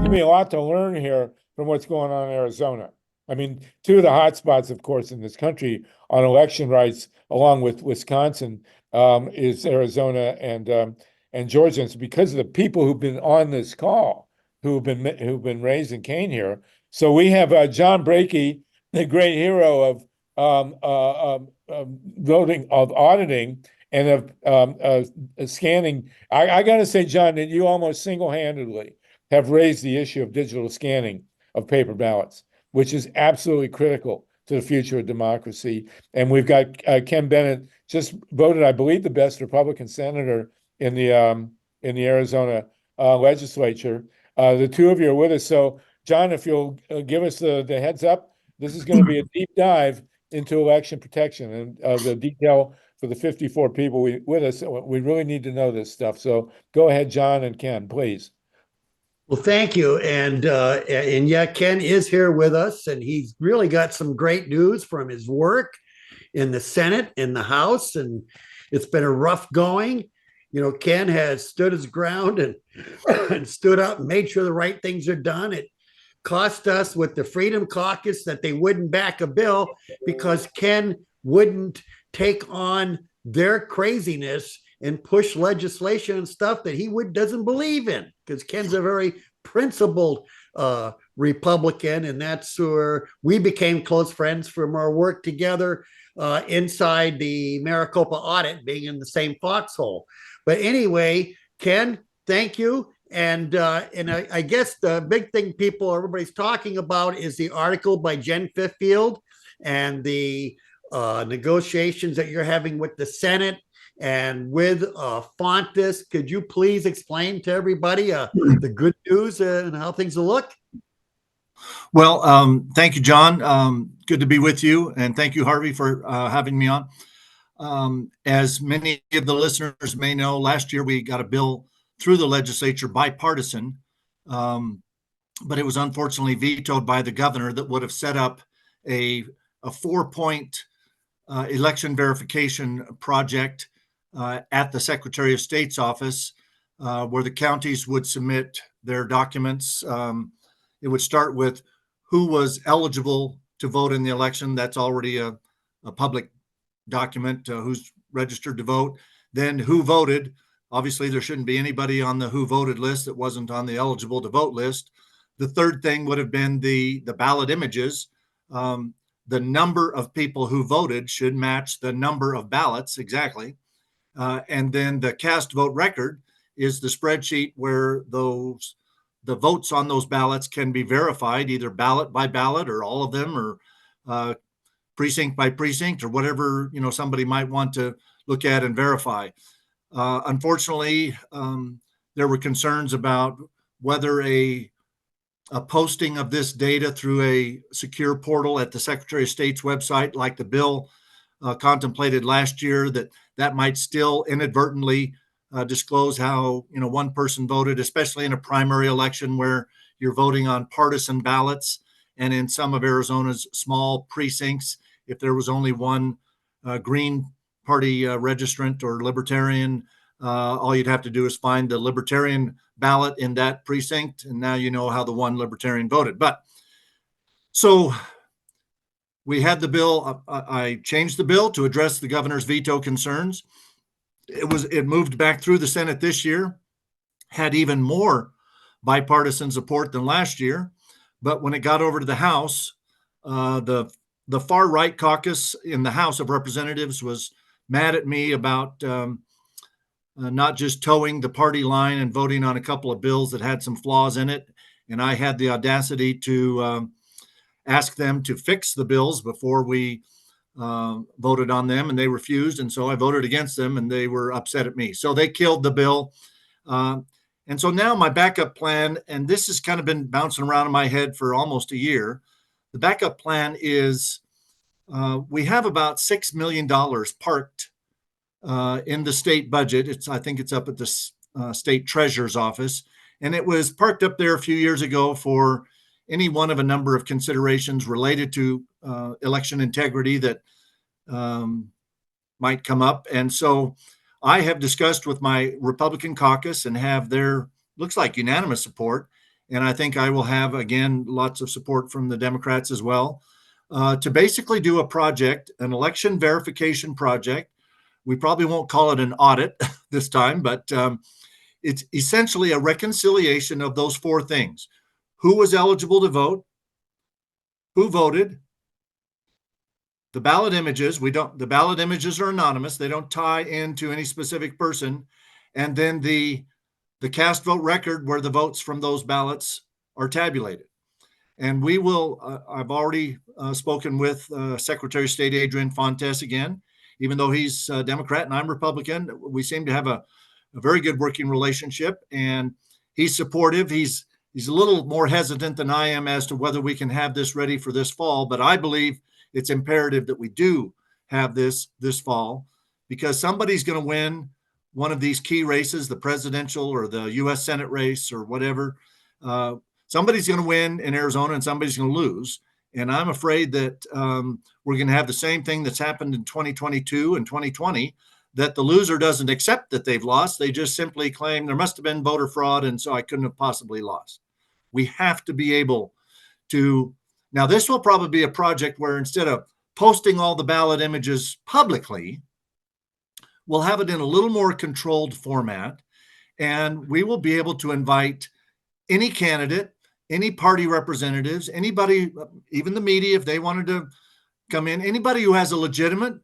gonna be a lot to learn here from what's going on in Arizona. I mean, two of the hot spots, of course, in this country on election rights, along with Wisconsin, is Arizona and Georgia. It's because of the people who've been on this call, who've been raised in Kane here. So we have John Brakey, the great hero of voting, of auditing, and of scanning. I got to say, John, that you almost single-handedly have raised the issue of digital scanning of paper ballots, which is absolutely critical to the future of democracy. And we've got Ken Bennett, just voted, I believe, the best Republican senator in the Arizona legislature. The two of you are with us. So, John, if you'll give us the heads up, this is going to be a deep dive into election protection and the detail for the 54 people with us. We really need to know this stuff. So go ahead, John and Ken, please. Well, thank you. And yeah, Ken is here with us, and he's really got some great news from his work in the Senate, in the House, and it's been a rough going. You know, Ken has stood his ground and stood up and made sure the right things are done. It cost us with the Freedom Caucus that they wouldn't back a bill because Ken wouldn't take on their craziness and push legislation and stuff that he doesn't believe in, because Ken's a very principled Republican, and that's where we became close friends from our work together inside the Maricopa audit, being in the same foxhole. But anyway, Ken, thank you. And I guess the big thing everybody's talking about is the article by Jen Fiffield and the negotiations that you're having with the Senate and with Fontes. Could you please explain to everybody the good news and how things will look? Well, thank you, John. Good to be with you. And thank you, Harvey, for having me on. As many of the listeners may know, last year we got a bill through the legislature, bipartisan, but it was unfortunately vetoed by the governor that would have set up a 4-point election verification project at the Secretary of State's office, where the counties would submit their documents. It would start with who was eligible to vote in the election. That's already a public document, who's registered to vote. Then who voted. Obviously, there shouldn't be anybody on the who voted list that wasn't on the eligible to vote list. The third thing would have been the ballot images. The number of people who voted should match the number of ballots exactly. And then the cast vote record is the spreadsheet where the votes on those ballots can be verified, either ballot by ballot or all of them, or precinct by precinct, or whatever somebody might want to look at and verify. Unfortunately, there were concerns about whether a posting of this data through a secure portal at the Secretary of State's website, like the bill contemplated last year, that might still inadvertently disclose how one person voted, especially in a primary election where you're voting on partisan ballots. And in some of Arizona's small precincts, if there was only one Green Party registrant or Libertarian, all you'd have to do is find the Libertarian ballot in that precinct, and now you know how the one Libertarian voted. But so we had the bill. I changed the bill to address the governor's veto concerns. It moved back through the Senate this year, had even more bipartisan support than last year. But when it got over to the House, the far right caucus in the House of Representatives was mad at me about not just towing the party line and voting on a couple of bills that had some flaws in it. And I had the audacity to ask them to fix the bills before we voted on them, and they refused. And so I voted against them, and they were upset at me. So they killed the bill. And so now my backup plan, and this has kind of been bouncing around in my head for almost a year. The backup plan is we have about $6 million parked in the state budget. I think it's up at the state treasurer's office. And it was parked up there a few years ago for any one of a number of considerations related to election integrity that might come up. And so I have discussed with my Republican caucus and have their, looks like, unanimous support. and I think I will have, again, lots of support from the Democrats as well, to basically do a project, an election verification project. We probably won't call it an audit this time, but it's essentially a reconciliation of those four things. Who was eligible to vote? Who voted? The ballot images, the ballot images are anonymous. They don't tie into any specific person. And then the cast vote record where the votes from those ballots are tabulated. And we will, I've already spoken with Secretary of State Adrian Fontes again, even though he's a Democrat and I'm Republican. We seem to have a very good working relationship, and he's supportive. He's a little more hesitant than I am as to whether we can have this ready for this fall, but I believe it's imperative that we do have this fall, because somebody's going to win one of these key races, the presidential or the U.S. Senate race or whatever. Somebody's going to win in Arizona and somebody's going to lose. And I'm afraid that we're going to have the same thing that's happened in 2022 and 2020, that the loser doesn't accept that they've lost. They just simply claim there must have been voter fraud, and so I couldn't have possibly lost. We have to be able to. Now, this will probably be a project where instead of posting all the ballot images publicly, we'll have it in a little more controlled format, and we will be able to invite any candidate, any party representatives, anybody, even the media, if they wanted to come in, anybody who has a legitimate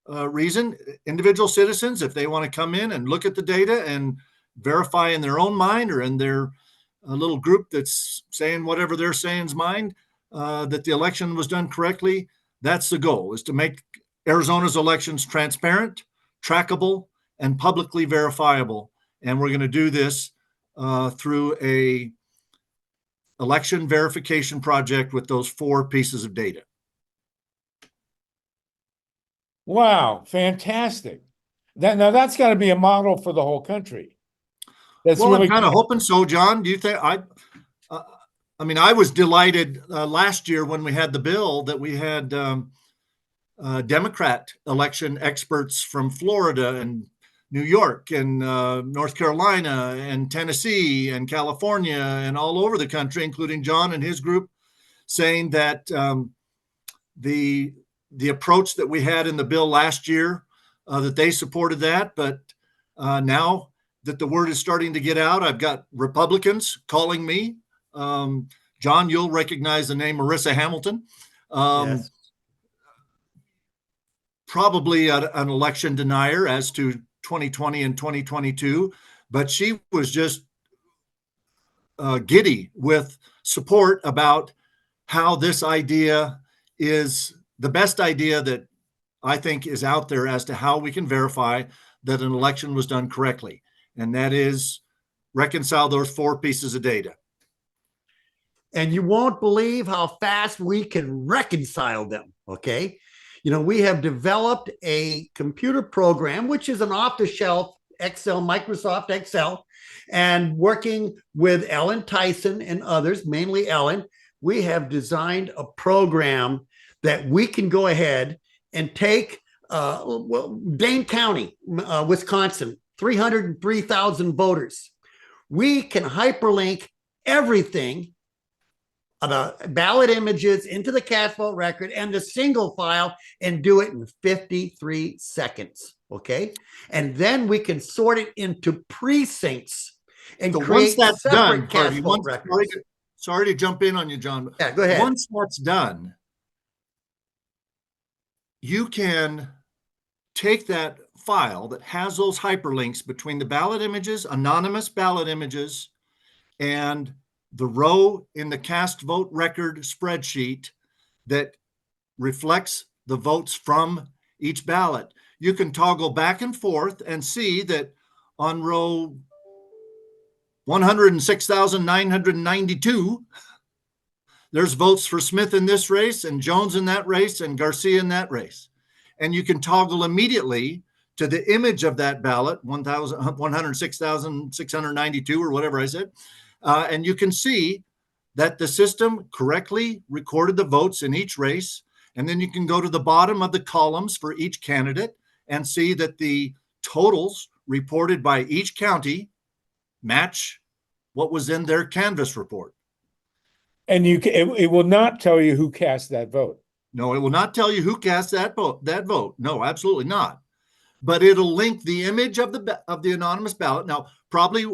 reason, individual citizens, if they want to come in and look at the data and verify in their own mind or in their little group that's saying whatever they're saying's mind, that the election was done correctly. That's the goal, is to make Arizona's elections transparent, trackable, and publicly verifiable. And we're going to do this through a election verification project with those four pieces of data. Wow, fantastic. Now that's got to be a model for the whole country. That's Well, really I'm kind of hoping so, John. Do you think I mean, I was delighted last year when we had the bill that we had Democrat election experts from Florida and New York and North Carolina and Tennessee and California and all over the country, including John and his group, saying that the approach that we had in the bill last year, that they supported that. But now that the word is starting to get out, I've got Republicans calling me. John, you'll recognize the name Marissa Hamilton. Yes. Probably an election denier as to 2020 and 2022, but she was just giddy with support about how this idea is the best idea that I think is out there as to how we can verify that an election was done correctly. And that is reconcile those four pieces of data. And you won't believe how fast we can reconcile them. Okay. You know, we have developed a computer program, which is an off-the-shelf Excel, Microsoft Excel, and working with Ellen Tyson and others, mainly Ellen, we have designed a program that we can go ahead and take Dane County, Wisconsin, 303,000 voters. We can hyperlink everything, the ballot images into the cast vote record and the single file, and do it in 53 seconds. Okay. And then we can sort it into precincts and So create once that's separate done, cast Harvey, vote records. sorry to jump in on you, John. Yeah, go ahead. Once that's done, you can take that file that has those hyperlinks between the ballot images, anonymous ballot images, and the row in the cast vote record spreadsheet that reflects the votes from each ballot. You can toggle back and forth and see that on row 106,992, there's votes for Smith in this race and Jones in that race and Garcia in that race. And you can toggle immediately to the image of that ballot, 106,692 or whatever I said. And you can see that the system correctly recorded the votes in each race. And then you can go to the bottom of the columns for each candidate and see that the totals reported by each county match what was in their canvass report. And it will not tell you who cast that vote. No, it will not tell you who cast that vote. No, absolutely not. But it'll link the image of the anonymous ballot. Now, probably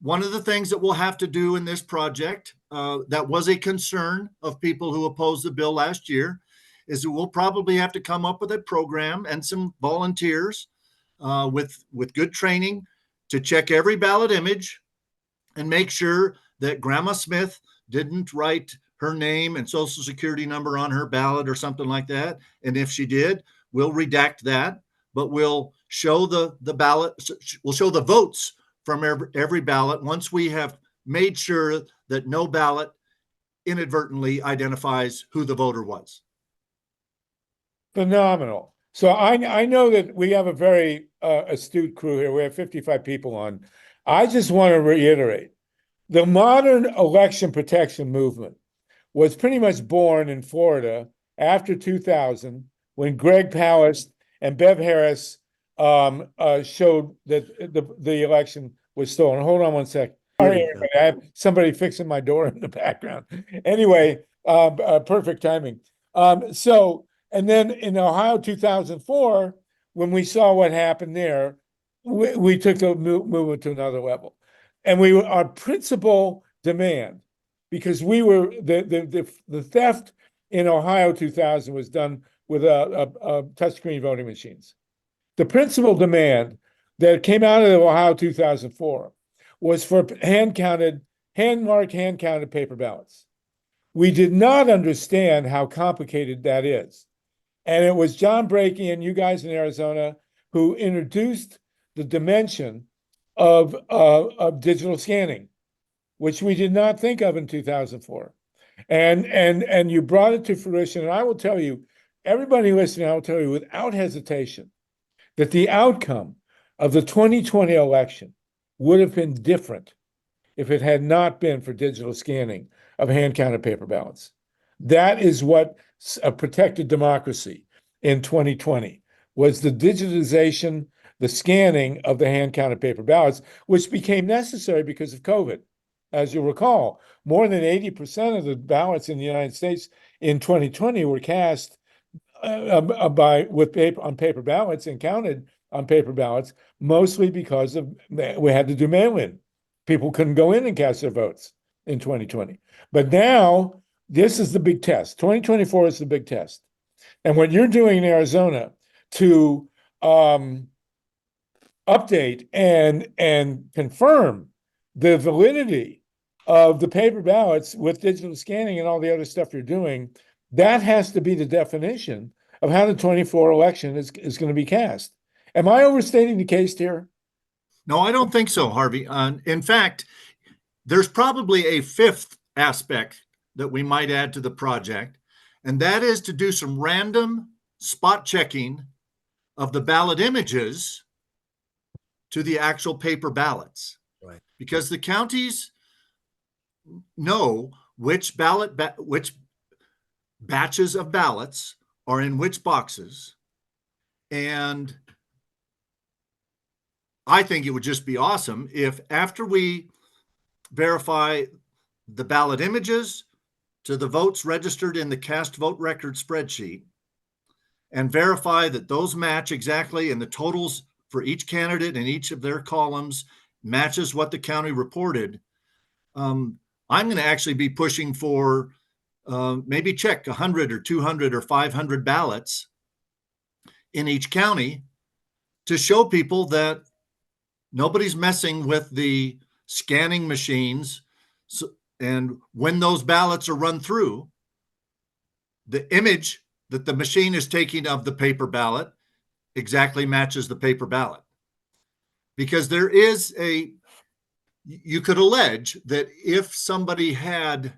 one of the things that we'll have to do in this project, that was a concern of people who opposed the bill last year, is that we'll probably have to come up with a program and some volunteers with good training to check every ballot image and make sure that Grandma Smith didn't write her name and social security number on her ballot or something like that. And if she did, we'll redact that, but we'll show the ballot, we'll show the votes from every ballot once we have made sure that no ballot inadvertently identifies who the voter was. Phenomenal. So I know that we have a very astute crew here. We have 55 people on. I just want to reiterate, the modern election protection movement was pretty much born in Florida after 2000, when Greg Palast and Bev Harris showed that the election was stolen. Hold on one second. Sorry, everybody. I have somebody fixing my door in the background. Anyway, perfect timing. And then in Ohio 2004, when we saw what happened there, we took the movement to another level. And our principal demand, because we were the theft in Ohio 2000 was done with touchscreen voting machines. The principal demand that came out of Ohio 2004 was for hand-counted paper ballots. We did not understand how complicated that is. And it was John Brakey and you guys in Arizona who introduced the dimension of digital scanning, which we did not think of in 2004. And you brought it to fruition. And I will tell you, everybody listening, I will tell you without hesitation that the outcome of the 2020 election would have been different if it had not been for digital scanning of hand-counted paper ballots. That is what protected democracy in 2020, was the digitization, the scanning of the hand-counted paper ballots, which became necessary because of COVID. As you'll recall, more than 80% of the ballots in the United States in 2020 were cast on paper ballots and counted on paper ballots, mostly because we had to do mail-in. People couldn't go in and cast their votes in 2020. But now, this is the big test. 2024 is the big test. And what you're doing in Arizona to update and confirm the validity of the paper ballots with digital scanning and all the other stuff you're doing, that has to be the definition of how the 24 election is going to be cast. Am I overstating the case here? No, I don't think so, Harvey. In fact, there's probably a fifth aspect that we might add to the project, and that is to do some random spot checking of the ballot images to the actual paper ballots. Right. Because the counties know which which batches of ballots are in which boxes. And I think it would just be awesome if, after we verify the ballot images to the votes registered in the cast vote record spreadsheet and verify that those match exactly, and the totals for each candidate in each of their columns matches what the county reported, I'm going to actually be pushing for maybe check 100 or 200 or 500 ballots in each county to show people that nobody's messing with the scanning machines. And when those ballots are run through, the image that the machine is taking of the paper ballot exactly matches the paper ballot. Because there is you could allege that if somebody had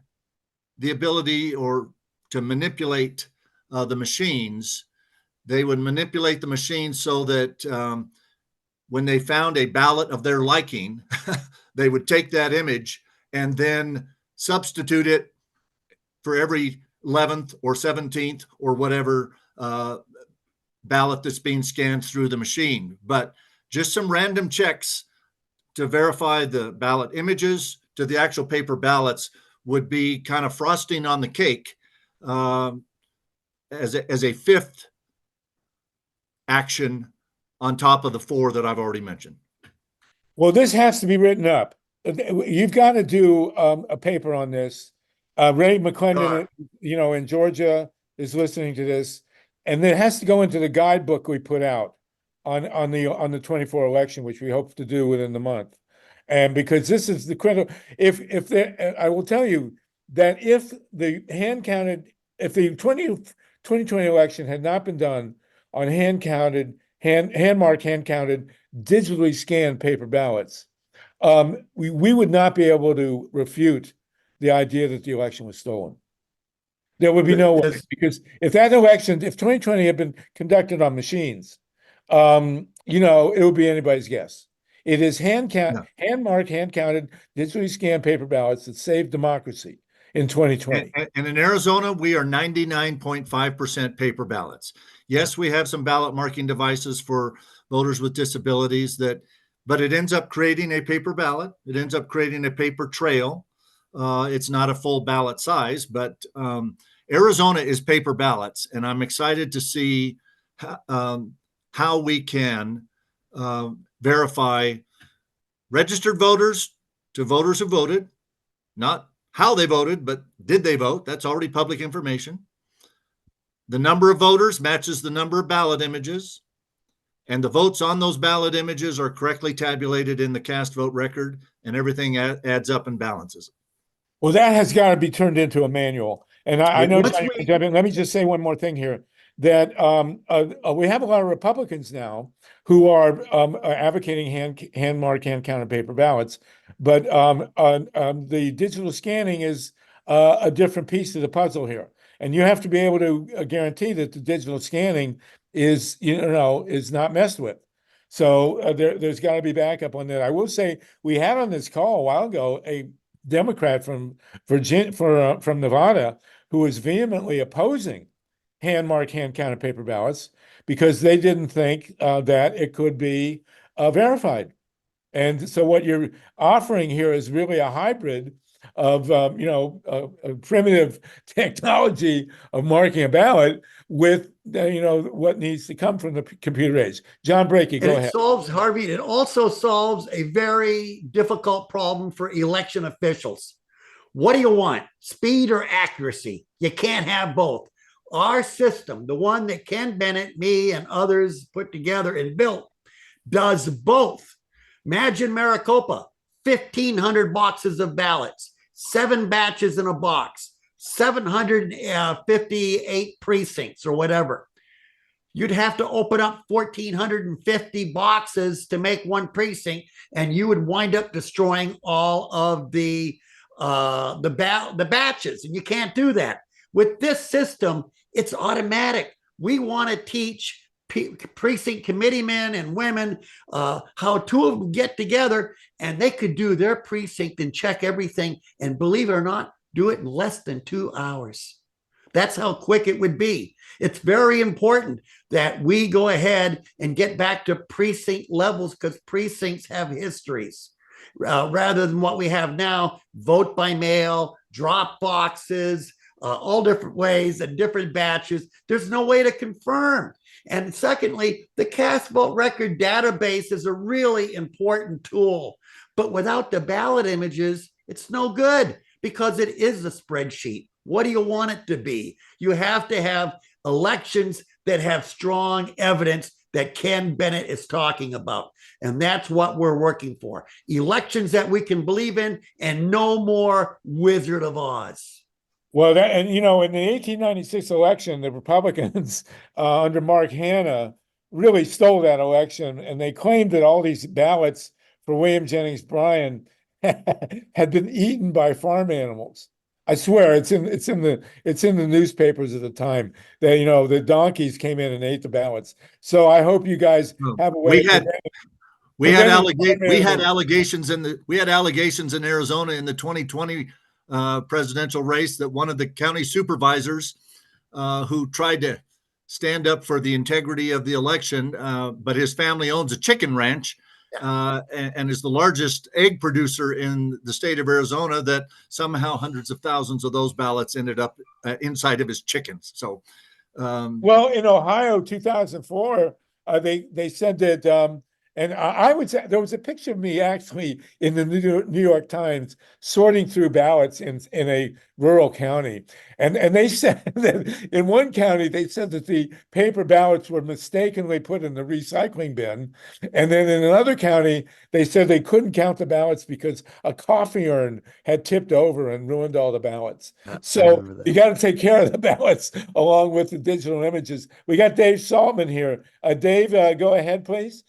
the ability or to manipulate the machines, they would manipulate the machines so that when they found a ballot of their liking, they would take that image and then substitute it for every 11th or 17th or whatever ballot that's being scanned through the machine. But just some random checks to verify the ballot images to the actual paper ballots would be kind of frosting on the cake as a fifth action on top of the 4 that I've already mentioned. Well, this has to be written up. You've got to do a paper on this. Ray McClendon, in Georgia is listening to this, and it has to go into the guidebook we put out on the 24 election, which we hope to do within the month. And because this is the critical, I will tell you that if the 2020 election had not been done on hand-counted, hand-marked, hand-counted, digitally scanned paper ballots, we would not be able to refute the idea that the election was stolen. There would be no way, because if 2020 had been conducted on machines, it would be anybody's guess. It is hand-marked, hand-counted, digitally scanned paper ballots that saved democracy in 2020. And in Arizona, we are 99.5% paper ballots. Yes, we have some ballot marking devices for voters with disabilities but it ends up creating a paper ballot. It ends up creating a paper trail. It's not a full ballot size, but Arizona is paper ballots, and I'm excited to see how we can verify registered voters to voters who voted, not how they voted, but did they vote? That's already public information. The number of voters matches the number of ballot images, and the votes on those ballot images are correctly tabulated in the cast vote record, and everything adds up and balances. Well, that has got to be turned into a manual. And I know, let me just say one more thing here, that we have a lot of Republicans now who are advocating hand-marked, hand-counted paper ballots, but the digital scanning is a different piece of the puzzle here. And you have to be able to guarantee that the digital scanning is not messed with. So there's got to be backup on that. I will say we had on this call a while ago a Democrat from Nevada who was vehemently opposing hand-marked, hand-counted paper ballots because they didn't think that it could be verified. And so what you're offering here is really a hybrid of a primitive technology of marking a ballot with what needs to come from the computer age. John Brakey, go ahead. Harvey, it also solves a very difficult problem for election officials. What do you want? Speed or accuracy? You can't have both. Our system, the one that Ken Bennett, me, and others put together and built, does both. Imagine Maricopa, 1,500 boxes of ballots, 7 batches in a box, 758 precincts or whatever. You'd have to open up 1,450 boxes to make one precinct, and you would wind up destroying all of the batches, and you can't do that. With this system, it's automatic. We want to teach precinct committeemen and women how 2 of them get together and they could do their precinct and check everything, and believe it or not, do it in less than 2 hours. That's how quick it would be. It's very important that we go ahead and get back to precinct levels, because precincts have histories rather than what we have now: vote by mail, drop boxes, all different ways and different batches. There's no way to confirm. And secondly, the cast vote record database is a really important tool, but without the ballot images, it's no good, because it is a spreadsheet. What do you want it to be? You have to have elections that have strong evidence that Ken Bennett is talking about. And that's what we're working for. Elections that we can believe in, and no more Wizard of Oz. Well, in the 1896 election, the Republicans under Mark Hanna really stole that election, and they claimed that all these ballots for William Jennings Bryan had been eaten by farm animals. I swear, it's in the newspapers at the time that the donkeys came in and ate the ballots. So I hope you guys have a way. We had allegations in Arizona in the 2020 presidential race that one of the county supervisors who tried to stand up for the integrity of the election, but his family owns a chicken ranch, and is the largest egg producer in the state of Arizona, that somehow hundreds of thousands of those ballots ended up inside of his chickens. So, well, in Ohio, 2004, they said that, and I would say there was a picture of me actually in the New York Times sorting through ballots in a rural county, and they said that in one county they said that the paper ballots were mistakenly put in the recycling bin, and then in another county they said they couldn't count the ballots because a coffee urn had tipped over and ruined all the ballots. So you got to take care of the ballots along with the digital images. We got Dave Saltman here. Dave, go ahead, please.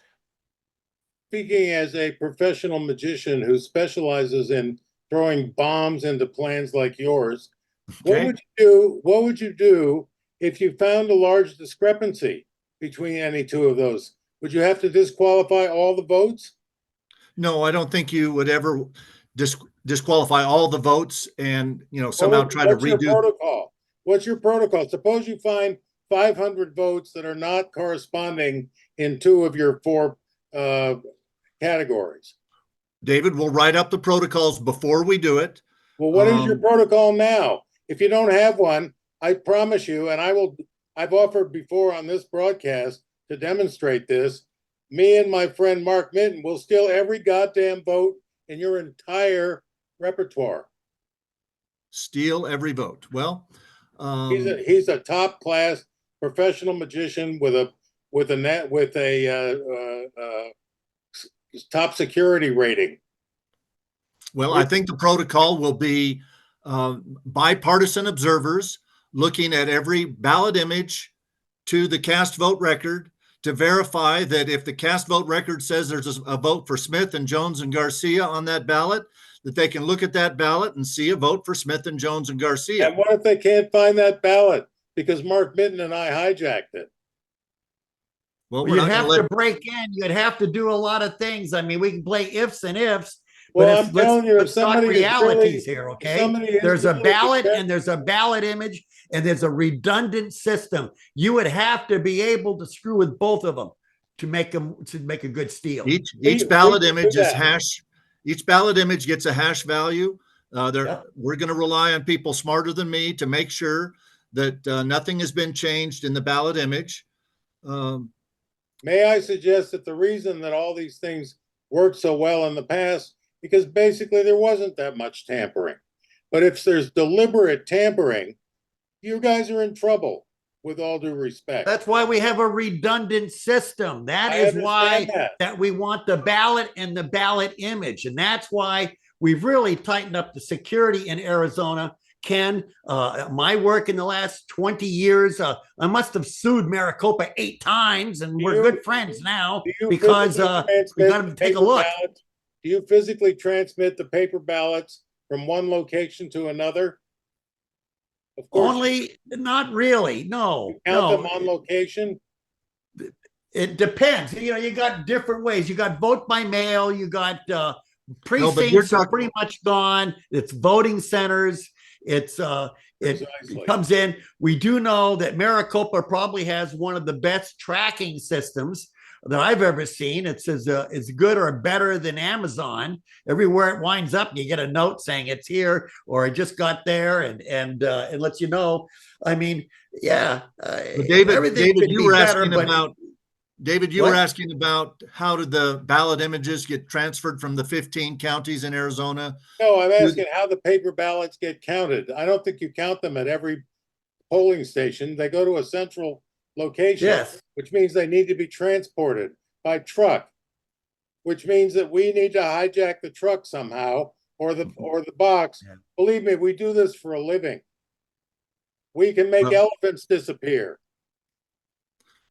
Speaking as a professional magician who specializes in throwing bombs into plans like yours, okay. what would you do if you found a large discrepancy between any two of those? Would you have to disqualify all the votes? No, I don't think you would ever disqualify all the votes and, somehow try to redo. What's your protocol? What's your protocol? Suppose you find 500 votes that are not corresponding in two of your four categories. David, we'll write up the protocols before we do it. Well, what is your protocol now? If you don't have one, I promise you, and I've offered before on this broadcast to demonstrate this, me and my friend Mark Minton will steal every goddamn vote in your entire repertoire. Steal every vote. Well, he's a top class professional magician with a top security rating. Well, I think the protocol will be bipartisan observers looking at every ballot image to the cast vote record to verify that if the cast vote record says there's a vote for Smith and Jones and Garcia on that ballot, that they can look at that ballot and see a vote for Smith and Jones and Garcia. And what if they can't find that ballot because Mark Minton and I hijacked it? Well, you'd have to break in. You'd have to do a lot of things. I mean, we can play ifs and ifs. Well, I'm telling you, if somebody realities here, okay? There's a ballot and there's a ballot image and there's a redundant system. You would have to be able to screw with both of them to make a good steal. Each ballot image is hash. Each ballot image gets a hash value. We're going to rely on people smarter than me to make sure that nothing has been changed in the ballot image. May I suggest that the reason that all these things worked so well in the past, because basically there wasn't that much tampering. But if there's deliberate tampering, you guys are in trouble, with all due respect. That's why we have a redundant system. That is why that we want the ballot and the ballot image. And that's why we've really tightened up the security in Arizona. Ken, my work in the last 20 years, I must have sued Maricopa 8 times, and we're good friends now because we got to take a look. Do you physically transmit the paper ballots from one location to another? Of course. Only, not really. No. You count them on location? It depends. You got different ways. You got vote by mail. You got precincts are pretty much gone. It's voting centers. It comes in. We do know that Maricopa probably has one of the best tracking systems that I've ever seen. It's as good or better than Amazon. Everywhere it winds up, you get a note saying it's here or I just got there, and it lets you know. I mean, yeah. David, you were asking about. David, you were asking about how did the ballot images get transferred from the 15 counties in Arizona? No, I'm asking how the paper ballots get counted. I don't think you count them at every polling station. They go to a central location, which means they need to be transported by truck, which means that we need to hijack the truck somehow or the box. Yeah. Believe me, we do this for a living. We can make elephants disappear.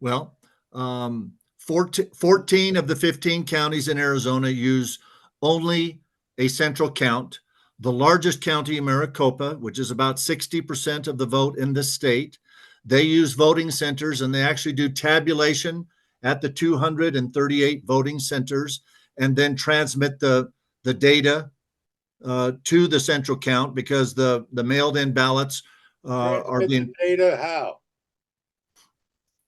Well, 14 of the 15 counties in Arizona use only a central count. The largest county, Maricopa, which is about 60% of the vote in the state, they use voting centers, and they actually do tabulation at the 238 voting centers and then transmit the data to the central count, because the mailed in ballots are being data how?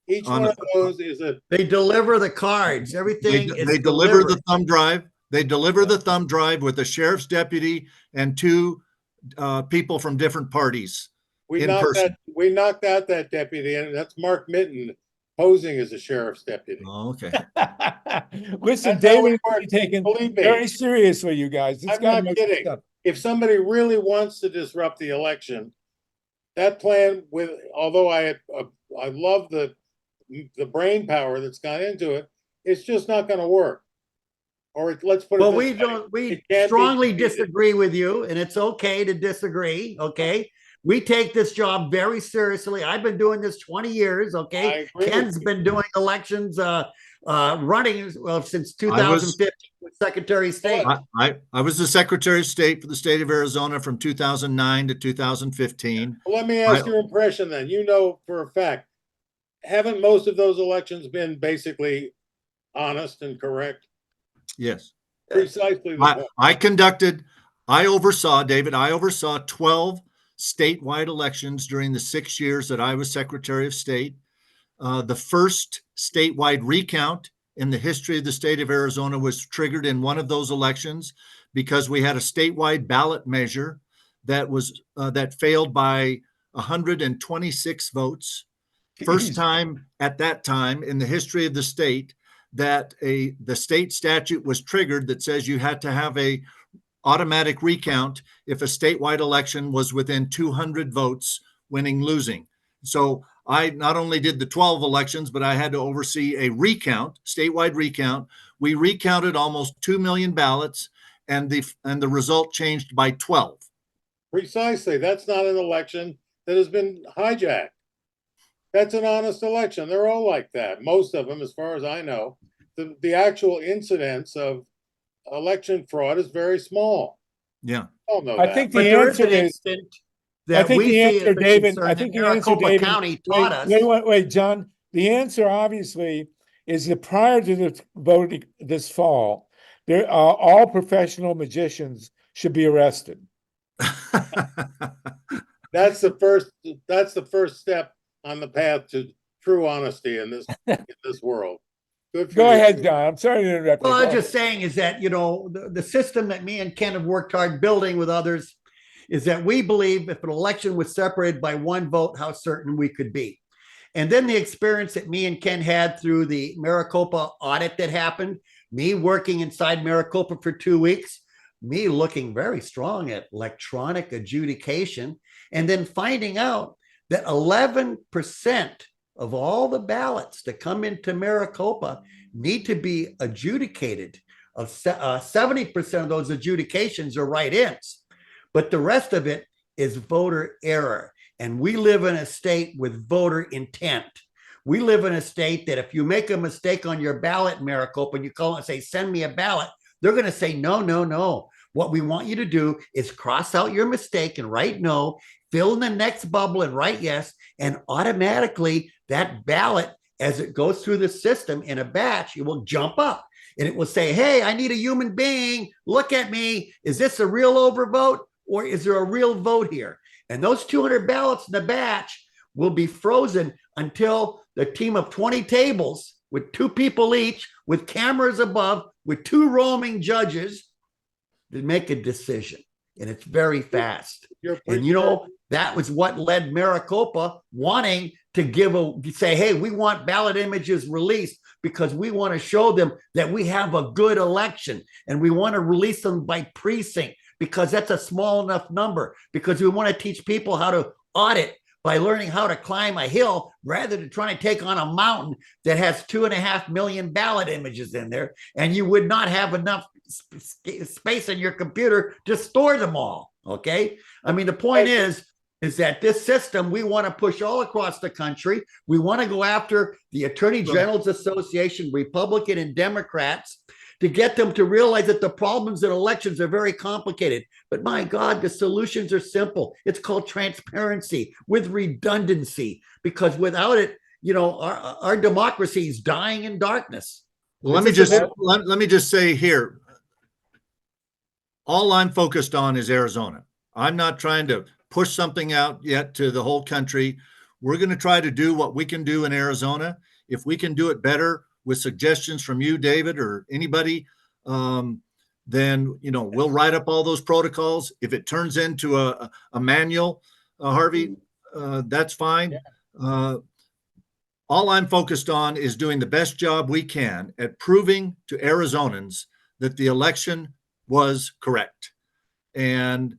Each On one the- of those is a, They deliver the cards. Everything is They deliver the delivered. thumb drive. They deliver the thumb drive with a sheriff's deputy and two people from different parties in person. we knocked out that deputy, and that's Mark Mitten posing as a sheriff's deputy. Oh, okay. Listen, That's how we David, work. be taken Believe me. very seriously, you guys. This I'm guy not knows kidding. stuff. If somebody really wants to disrupt the election, that plan with, although I love the brain power that's gone into it, it's just not going to work. Or let's put it Well, this we way, don't, we it can't be strongly defeated. disagree with you, and it's okay to disagree. Okay. We take this job very seriously. I've been doing this 20 years. I Okay. agree with Ken's you. been doing elections, running since 2015 with Secretary of State. I was the Secretary of State for the state of Arizona from 2009 to 2015. Well, let me ask your impression then. You know for a fact, haven't most of those elections been basically honest and correct? Yes. Precisely the point. I oversaw 12 statewide elections during the 6 years that I was Secretary of State. The first statewide recount in the history of the state of Arizona was triggered in one of those elections because we had a statewide ballot measure that failed by 126 votes. First time at that time in the history of the state that the state statute was triggered that says you had to have a automatic recount if a statewide election was within 200 votes, winning, losing. So I not only did the 12 elections, but I had to oversee a recount, statewide recount. We recounted almost 2 million ballots, and the result changed by 12. Precisely. That's not an election that has been hijacked. That's an honest election. They're all like that. Most of them, as far as I know. The actual incidence of election fraud is very small. Yeah. All know I that. think But the there is answer an is, instant I that think we the see answer, as a David, concern I that think the answer, Maricopa David, County taught us. wait, John. The answer obviously is that prior to the voting this fall, there all professional magicians should be arrested. That's the first step on the path to true honesty in this world. Good for Go you. ahead, John. I'm sorry to interrupt. Well, you. I Go was just saying is that, the system that me and Ken have worked hard building with others is that we believe if an election was separated by one vote, how certain we could be. And then the experience that me and Ken had through the Maricopa audit that happened, me working inside Maricopa for 2 weeks, me looking very strong at electronic adjudication, and then finding out that 11% of all the ballots that come into Maricopa need to be adjudicated. 70% of those adjudications are write-ins, but the rest of it is voter error. And we live in a state with voter intent. We live in a state that if you make a mistake on your ballot in Maricopa and you call and say, send me a ballot, they're going to say, no, no, no. What we want you to do is cross out your mistake and write no, fill in the next bubble and write yes, and automatically that ballot, as it goes through the system in a batch, it will jump up and it will say, hey, I need a human being. Look at me. Is this a real overvote or is there a real vote here? And those 200 ballots in the batch will be frozen until the team of 20 tables with 2 people each, with cameras above, with 2 roaming judges to make a decision. And it's very fast. And that was what led Maricopa wanting to say, hey, we want ballot images released because we want to show them that we have a good election and we want to release them by precinct because that's a small enough number, because we want to teach people how to audit by learning how to climb a hill rather than trying to take on a mountain that has 2.5 million ballot images in there. And you would not have enough space in your computer to store them all. Okay. I mean, the point is that this system, we want to push all across the country. We want to go after the Attorney General's Association, Republican and Democrats, to get them to realize that the problems in elections are very complicated. But my God, the solutions are simple. It's called transparency with redundancy, because without it, our democracy is dying in darkness. Well, let me just say here, all I'm focused on is Arizona. I'm not trying to push something out yet to the whole country. We're going to try to do what we can do in Arizona. If we can do it better with suggestions from you, David, or anybody, then, you know, we'll write up all those protocols. If it turns into a manual, Harvey, that's fine. All I'm focused on is doing the best job we can at proving to Arizonans that the election was correct. And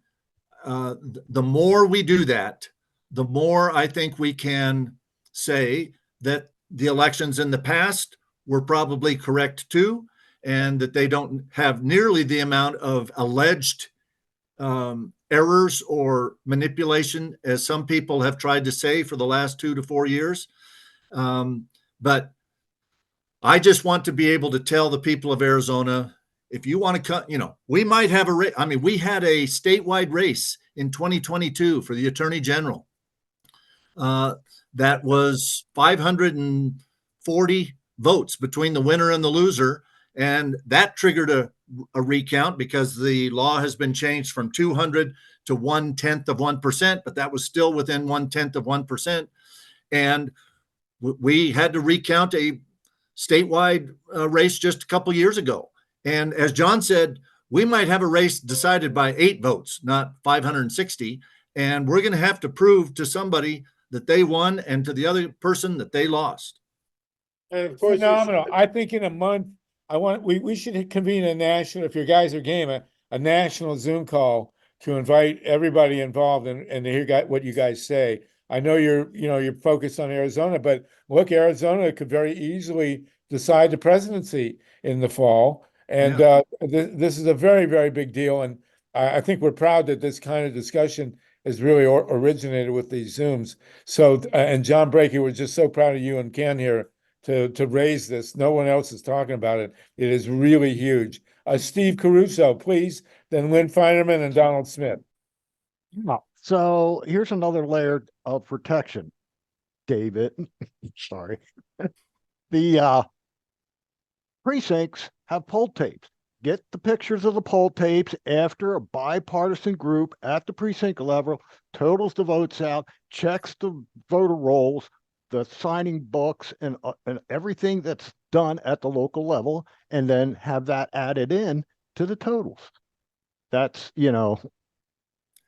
the more we do that, the more I think we can say that the elections in the past were probably correct too, and that they don't have nearly the amount of alleged errors or manipulation as some people have tried to say for the last 2 to 4 years. But I just want to be able to tell the people of Arizona, if you want to cut, you know, we might have a race. I mean, we had a statewide race in 2022 for the Attorney General. That was 540 votes between the winner and the loser. And that triggered a recount because the law has been changed from 200 to 1/10 of 1%, but that was still within 1/10 of 1%. And we had to recount a statewide race just a couple years ago. And as John said, we might have a race decided by 8 votes, not 560. And we're going to have to prove to somebody that they won and to the other person that they lost. And of course, Phenomenal. I think in a month, we should convene a national, if your guys are game, a national Zoom call to invite everybody involved and to hear what you guys say. I know you're focused on Arizona, but look, Arizona could very easily decide the presidency in the fall. And this is a very, very big deal. And I think we're proud that this kind of discussion has really originated with these Zooms. So, and John Brakey, we're just so proud of you and Ken here to raise this. No one else is talking about it. It is really huge. Steve Caruso, please, then Lynn Feinerman and Donald Smith. So here's another layer of protection, David. Sorry. The precincts have poll tapes. Get the pictures of the poll tapes after a bipartisan group at the precinct level totals the votes out, checks the voter rolls, the signing books, and everything that's done at the local level, and then have that added in to the totals. That's,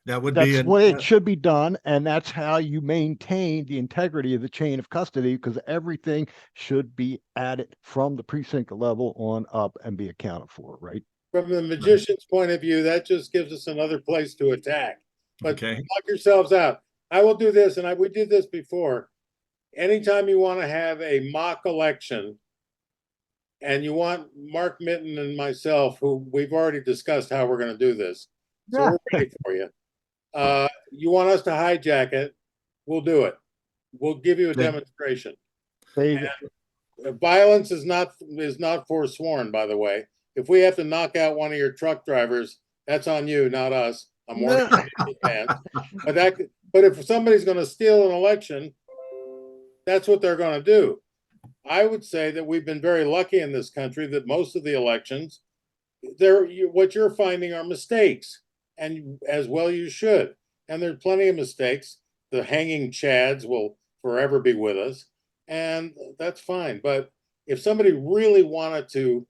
that would that's be the way it should be done, and that's how you maintain the integrity of the chain of custody, because everything should be added from the precinct level on up and be accounted for, right? from the magician's point of view, that just gives us another place to attack. But okay. knock yourselves out. I will do this, and we did this before. Anytime you want to have a mock election, and you want Mark Mitten and myself, who we've already discussed how we're going to do this, so we're ready for you. You want us to hijack it, we'll do it. We'll give you a demonstration. Violence is not forsworn, by the way. If we have to knock out one of your truck drivers, that's on you, not us. I'm warning you in advance. But if somebody's going to steal an election, that's what they're going to do. I would say that we've been very lucky in this country that most of the elections, what you're finding are mistakes, and as well you should. And there's plenty of mistakes. The hanging chads will forever be with us, and that's fine. But if somebody really wanted to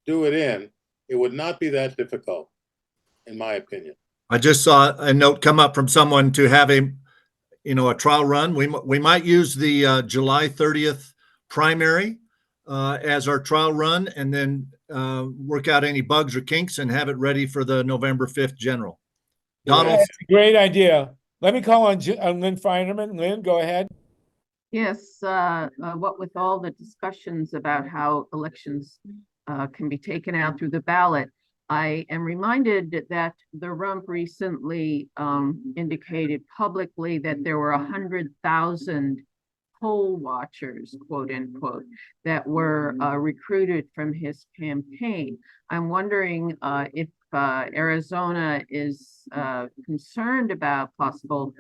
do it would not be that difficult, in my opinion. I just saw a note come up from someone to have a trial run. We might use the July 30th primary as our trial run, and then work out any bugs or kinks and have it ready for the November 5th general. Donald? That's a great idea. Let me call on Lynn Feinerman. Lynn, go ahead. Yes, what with all the discussions about how elections can be taken out through the ballot, I am reminded that the rump recently indicated publicly that there were 100,000 poll watchers, quote unquote, that were recruited from his campaign. I'm wondering if Arizona is concerned about possible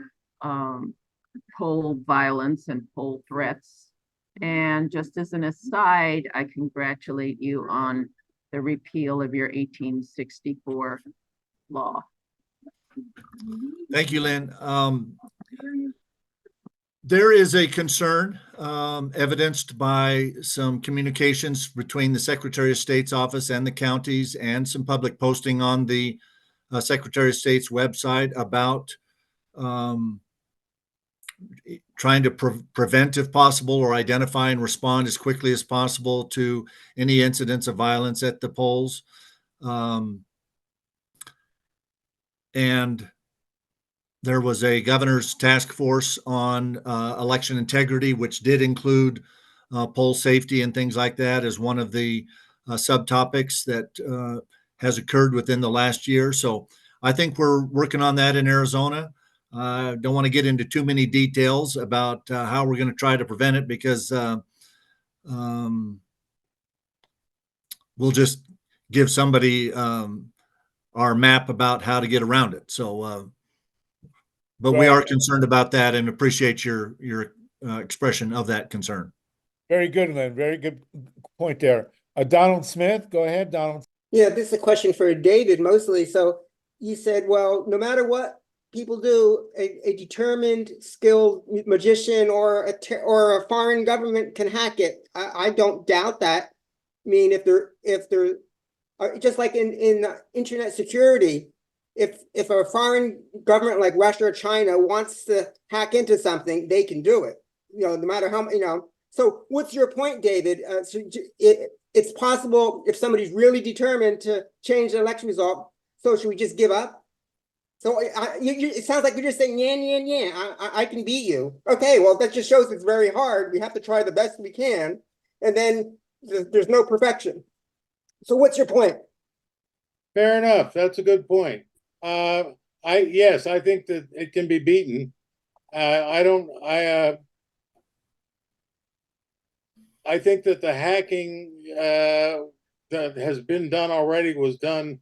poll violence and poll threats. And just as an aside, I congratulate you on the repeal of your 1864 law. Thank you, Lynn. There is a concern evidenced by some communications between the Secretary of State's office and the counties, and some public posting on the Secretary of State's website about trying to prevent, if possible, or identify and respond as quickly as possible to any incidents of violence at the polls. And there was a governor's task force on election integrity, which did include poll safety and things like that as one of the subtopics that has occurred within the last year. So I think we're working on that in Arizona. Don't want to get into too many details about how we're going to try to prevent it, because we'll just give somebody our map about how to get around it. So, but we are concerned about that and appreciate your expression of that concern. Very good, Lynn. Very good point there. Donald Smith, go ahead, Donald. Yeah, this is a question for David mostly. So you said, well, no matter what people do, a determined, skilled magician or a foreign government can hack it. I don't doubt that. I mean, if they're just like in internet security, if a foreign government like Russia or China wants to hack into something, they can do it. No matter how, So what's your point, David? It's possible if somebody's really determined to change the election result. So should we just give up? So it sounds like you're just saying, yeah, I can beat you. Okay, well, that just shows it's very hard. We have to try the best we can. And then there's no perfection. So what's your point? Fair enough. That's a good point. Yes, I think that it can be beaten. I think that the hacking that has been done already was done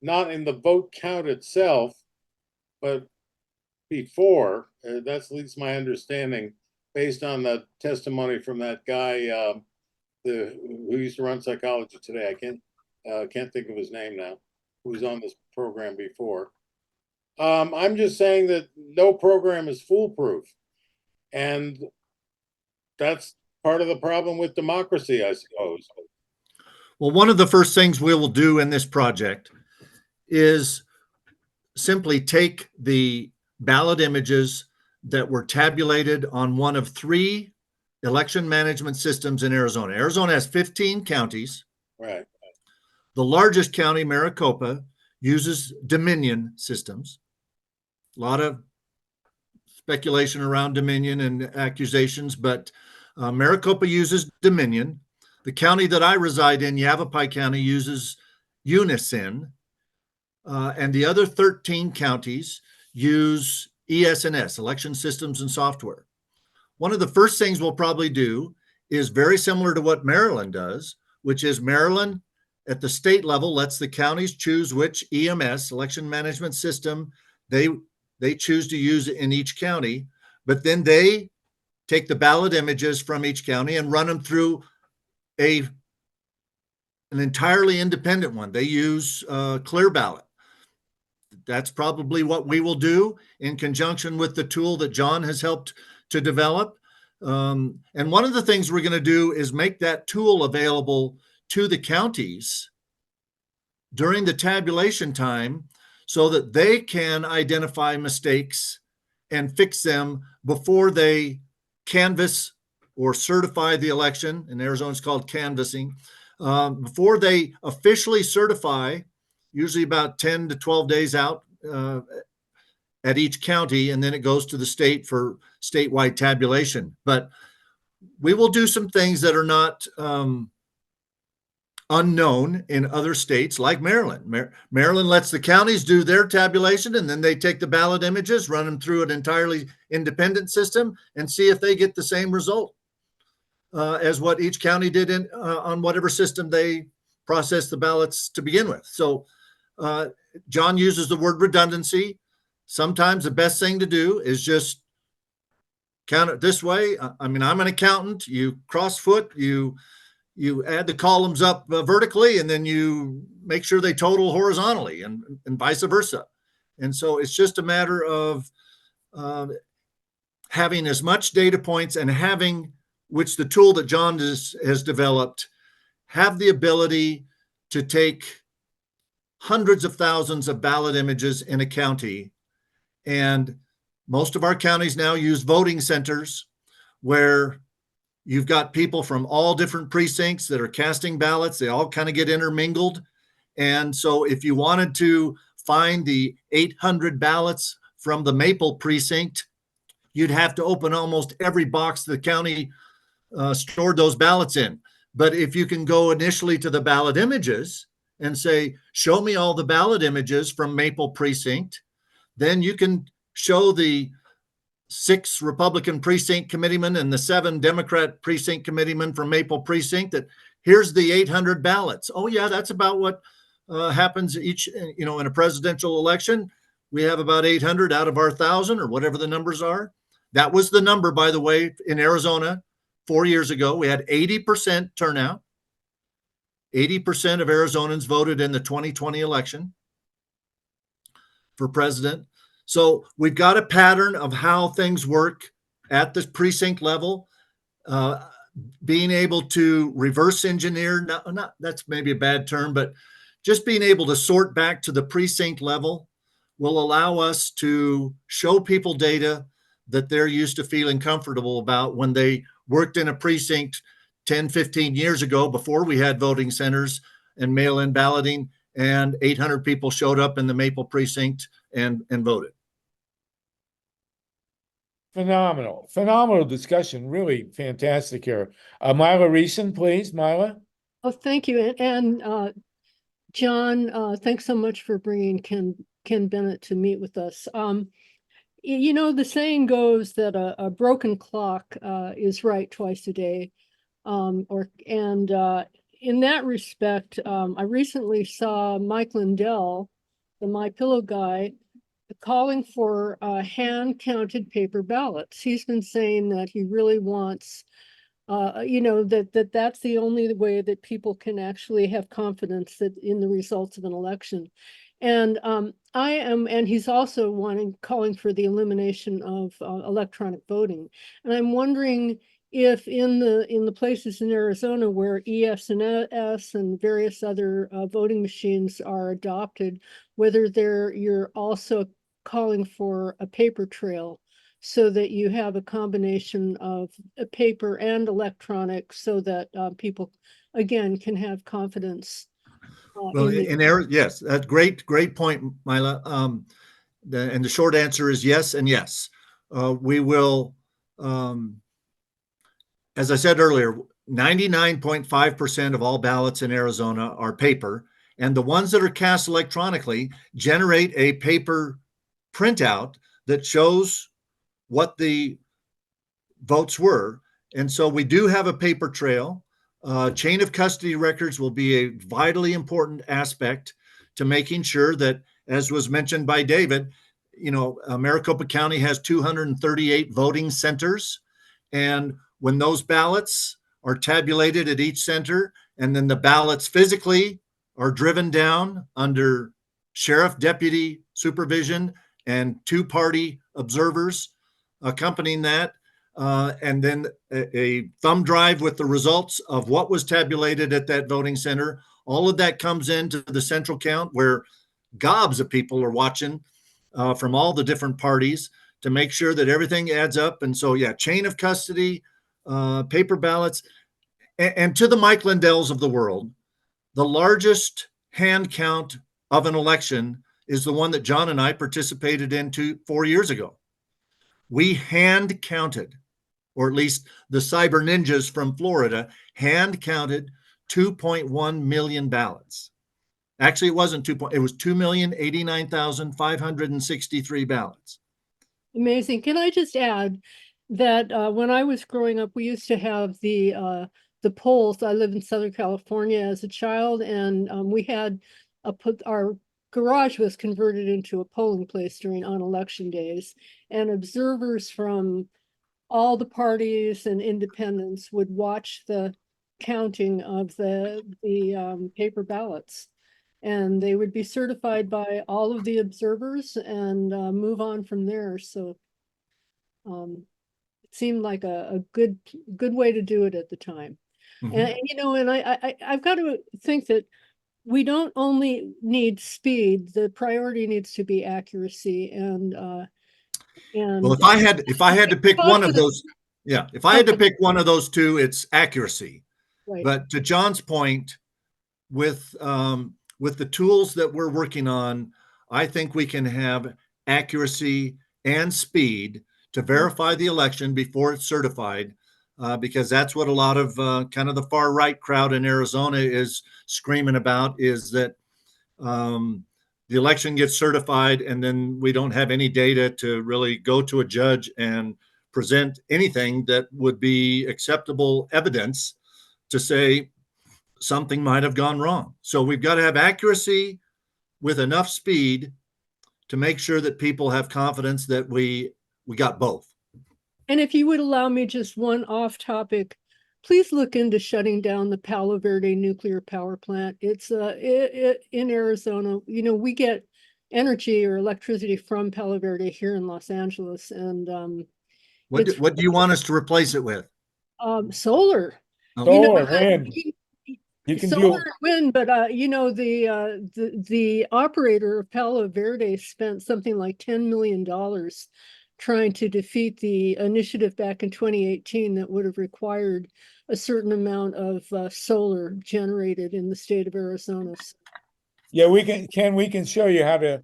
not in the vote count itself, but before. That's at least my understanding, based on the testimony from that guy who used to run Psychology Today. I can't think of his name now, who was on this program before. I'm just saying that no program is foolproof, and that's part of the problem with democracy, I suppose. Well, one of the first things we will do in this project is simply take the ballot images that were tabulated on one of 3 election management systems in Arizona. Arizona has 15 counties. Right. The largest county, Maricopa, uses Dominion systems. A lot of speculation around Dominion and accusations, but Maricopa uses Dominion. The county that I reside in, Yavapai County, uses Unison. And the other 13 counties use ES&S, Election Systems and Software. One of the first things we'll probably do is very similar to what Maryland does, which is Maryland at the state level lets the counties choose which EMS, election management system, they choose to use in each county, but then they take the ballot images from each county and run them through an entirely independent one. They use Clear Ballot. That's probably what we will do in conjunction with the tool that John has helped to develop. And one of the things we're going to do is make that tool available to the counties during the tabulation time so that they can identify mistakes and fix them before they canvass or certify the election. In Arizona, it's called canvassing. Before they officially certify, usually about 10 to 12 days out at each county, and then it goes to the state for statewide tabulation. But we will do some things that are not unknown in other states like Maryland. Maryland lets the counties do their tabulation, and then they take the ballot images, run them through an entirely independent system, and see if they get the same result as what each county did on whatever system they processed the ballots to begin with. So John uses the word redundancy. Sometimes the best thing to do is just count it this way. I mean, I'm an accountant. You cross-foot, you add the columns up vertically, and then you make sure they total horizontally, and vice versa. And so it's just a matter of having as much data points and having, which the tool that John has developed, have the ability to take hundreds of thousands of ballot images in a county. And most of our counties now use voting centers where you've got people from all different precincts that are casting ballots. They all kind of get intermingled. And so if you wanted to find the 800 ballots from the Maple precinct, you'd have to open almost every box the county stored those ballots in. But if you can go initially to the ballot images and say, show me all the ballot images from Maple precinct, then you can show the 6 Republican precinct committeemen and the 7 Democrat precinct committeemen from Maple precinct that here's the 800 ballots. Oh yeah, that's about what happens each, in a presidential election. We have about 800 out of our 1,000 or whatever the numbers are. That was the number, by the way, in Arizona 4 years ago. We had 80% turnout. 80% of Arizonans voted in the 2020 election for president. So we've got a pattern of how things work at the precinct level. Being able to reverse engineer, not that's maybe a bad term, but just being able to sort back to the precinct level will allow us to show people data that they're used to feeling comfortable about when they worked in a precinct 10, 15 years ago before we had voting centers and mail-in balloting, and 800 people showed up in the Maple precinct and voted. Phenomenal discussion. Really fantastic here. Myla Reeson, please, Myla. Oh, thank you. And John, thanks so much for bringing Ken Bennett to meet with us. The saying goes that a broken clock is right twice a day. In that respect, I recently saw Mike Lindell, the My Pillow guy, calling for hand-counted paper ballots. He's been saying that he really wants, that's the only way that people can actually have confidence that in the results of an election. And and he's also calling for the elimination of electronic voting. And I'm wondering if in the places in Arizona where ES&S and various other voting machines are adopted, whether you're also calling for a paper trail so that you have a combination of paper and electronic so that people, again, can have confidence. Well, yes, that's great point, Myla. And the short answer is yes and yes. We will, as I said earlier, 99.5% of all ballots in Arizona are paper, and the ones that are cast electronically generate a paper printout that shows what the votes were. And so we do have a paper trail. Chain of custody records will be a vitally important aspect to making sure that, as was mentioned by David, Maricopa County has 238 voting centers. And when those ballots are tabulated at each center, and then the ballots physically are driven down under sheriff deputy supervision and 2-party observers accompanying that, and then a thumb drive with the results of what was tabulated at that voting center. All of that comes into the central count where gobs of people are watching from all the different parties to make sure that everything adds up. And so, yeah, chain of custody, paper ballots, and to the Mike Lindells of the world, the largest hand count of an election is the one that John and I participated in 4 years ago. We hand counted, or at least the cyber ninjas from Florida hand counted 2.1 million ballots. Actually, it wasn't it was 2,089,563 ballots. Amazing. Can I just add that when I was growing up, we used to have the polls. I lived in Southern California as a child, and we had our garage was converted into a polling place on election days, and observers from all the parties and independents would watch the counting of the paper ballots, and they would be certified by all of the observers and move on from there. So seemed like a good way to do it at the time. Mhm. And you know, and I've got to think that we don't only need speed, the priority needs to be accuracy and Well, if I had to pick one of those, yeah, if I had to pick one of those two, it's accuracy. right. But to John's point, with the tools that we're working on, I think we can have accuracy and speed to verify the election before it's certified, because that's what a lot of kind of the far right crowd in Arizona is screaming about, is that the election gets certified and then we don't have any data to really go to a judge and present anything that would be acceptable evidence to say something might have gone wrong. So we've got to have accuracy with enough speed to make sure that people have confidence that we got both. And if you would allow me just one off topic, please look into shutting down the Palo Verde nuclear power plant. It's in Arizona. You know, we get energy or electricity from Palo Verde here in Los Angeles, and What do you want us to replace it with? solar. Oh. You know, Solar, wind. You can do solar and wind, but you know, the operator of Palo Verde spent something like $10 million trying to defeat the initiative back in 2018 that would have required a certain amount of solar generated in the state of Arizona. Yeah, we can show you how to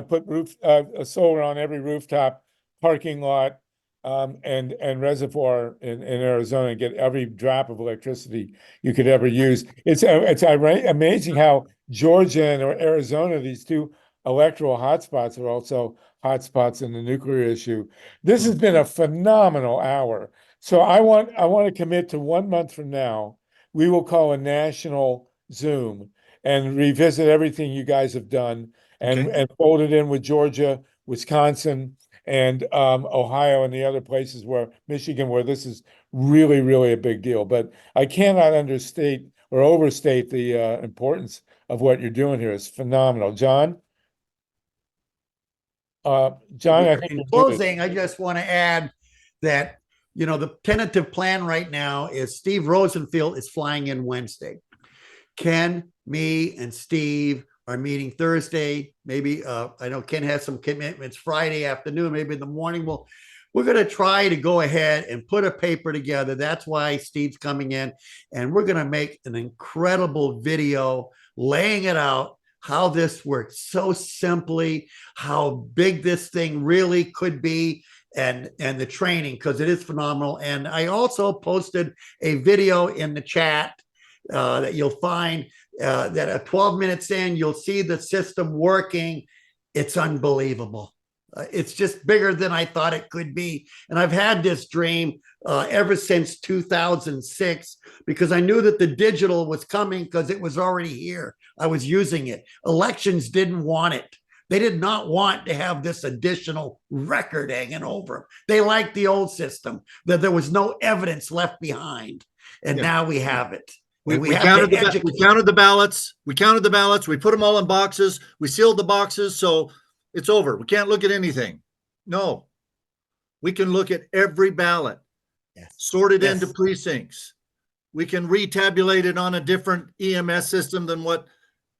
put a solar on every rooftop, parking lot, and reservoir in Arizona and get every drop of electricity you could ever use. It's amazing how Georgia and Arizona, these two electoral hotspots, are also hotspots in the nuclear issue. This has been a phenomenal hour. So I want to commit to 1 month from now, we will call a national Zoom and revisit everything you guys have done and fold it in with Georgia, Wisconsin, and Ohio and the other places where Michigan, where this is really, really a big deal. But I cannot understate or overstate the importance of what you're doing here. It's phenomenal. John? John, I think In you're muted. closing, I just want to add that, you know, the tentative plan right now is Steve Rosenfield is flying in Wednesday. Ken, me, and Steve are meeting Thursday. Maybe I know Ken has some commitments Friday afternoon, maybe in the morning. We're going to try to go ahead and put a paper together. That's why Steve's coming in, and we're going to make an incredible video laying it out, how this works so simply, how big this thing really could be, and the training, because it is phenomenal. And I also posted a video in the chat that you'll find that at 12 minutes in, you'll see the system working. It's unbelievable. It's just bigger than I thought it could be. And I've had this dream ever since 2006, because I knew that the digital was coming because it was already here. I was using it. Elections didn't want it. They did not want to have this additional record hanging over them. They liked the old system, that there was no evidence left behind. And now we have it. We counted the ballots. We counted the ballots. We put them all in boxes. We sealed the boxes. So it's over. We can't look at anything. No, we can look at every ballot, sorted into precincts. We can retabulate it on a different EMS system than what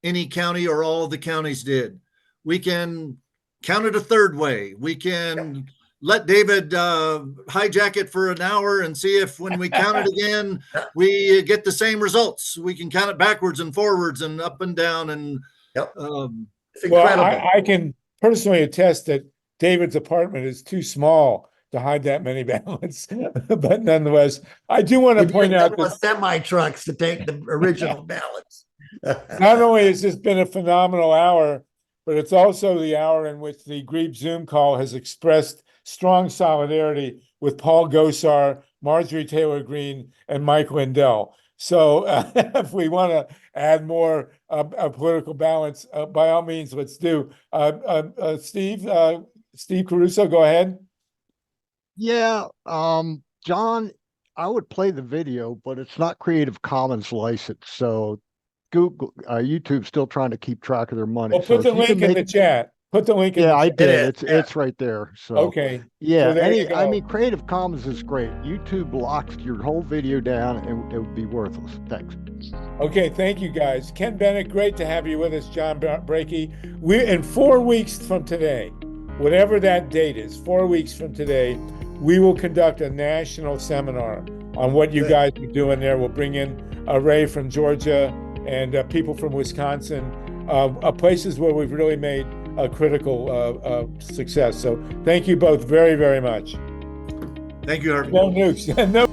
any county or all of the counties did. We can count it a third way. We can let David hijack it for an hour and see if when we count it again, we get the same results. We can count it backwards and forwards and up and down. And it's incredible. Well, I can personally attest that David's apartment is too small to hide that many ballots. But nonetheless, I do want to point out that semi trucks to take the original ballots. not only has this been a phenomenal hour, but it's also the hour in which the Grebe Zoom call has expressed strong solidarity with Paul Gosar, Marjorie Taylor Greene, and Mike Lindell. So if we want to add more political balance, by all means, let's do. Steve Caruso, go ahead. Yeah, John, I would play the video, but it's not Creative Commons licensed. So YouTube's still trying to keep track of their money. Well, put the link in the chat. put the link in. Yeah, the I chat. did. is, yeah. It's right there. So Okay. yeah, So there you I go. mean, Creative Commons is great. YouTube locks your whole video down, and it would be worthless. Thanks. Okay, thank you guys. Ken Bennett, great to have you with us. John Brakey. We're in 4 weeks from today, whatever that date is, 4 weeks from today, we will conduct a national seminar on what you Good. guys are doing there. We'll bring in Ray from Georgia and people from Wisconsin, places where we've really made a critical success. So thank you both very, very much. Thank you, Harvey. No nukes. No